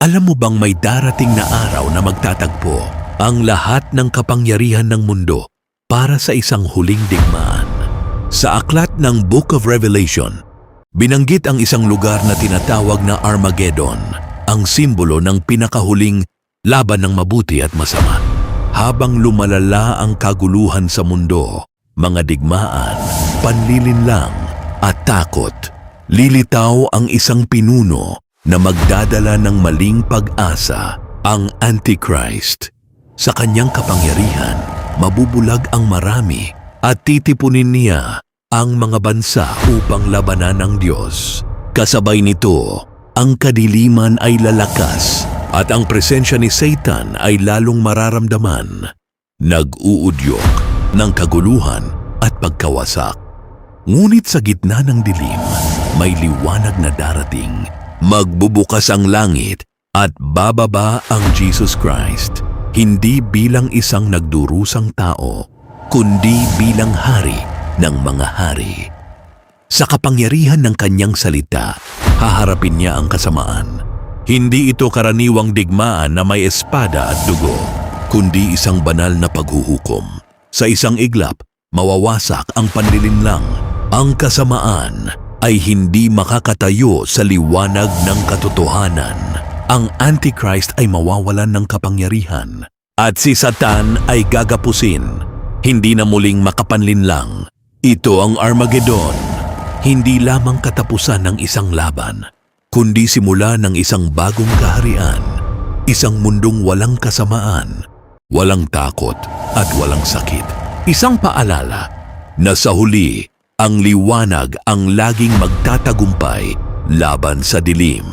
Alam mo bang may darating na araw na magtatagpo ang lahat ng kapangyarihan ng mundo para sa isang huling digmaan? Sa aklat ng Book of Revelation, binanggit ang isang lugar na tinatawag na Armageddon, ang simbolo ng pinakahuling laban ng mabuti at masama. Habang lumalala ang kaguluhan sa mundo, mga digmaan, panlilinlang at takot, lilitaw ang isang pinuno na magdadala ng maling pag-asa, ang Antichrist. Sa kanyang kapangyarihan, mabubulag ang marami at titipunin niya ang mga bansa upang labanan ng Diyos. Kasabay nito, ang kadiliman ay lalakas at ang presensya ni Satan ay lalong mararamdaman. Nag-uudyok ng kaguluhan at pagkawasak. Ngunit sa gitna ng dilim, may liwanag na darating. Magbubukas ang langit at bababa ang Jesus Christ, hindi bilang isang nagdurusang tao, kundi bilang hari ng mga hari. Sa kapangyarihan ng kanyang salita, haharapin niya ang kasamaan. Hindi ito karaniwang digmaan na may espada at dugo, kundi isang banal na paghuhukom. Sa isang iglap, mawawasak ang panlilinlang. Ang kasamaan ay hindi makakatayo sa liwanag ng katotohanan. Ang Antichrist ay mawawalan ng kapangyarihan at si Satan ay gagapusin. Hindi na muling makapanlinlang. Ito ang Armageddon, hindi lamang katapusan ng isang laban, kundi simula ng isang bagong kaharian, isang mundong walang kasamaan, walang takot at walang sakit. Isang paalala na sa huli, ang liwanag ang laging magtatagumpay laban sa dilim.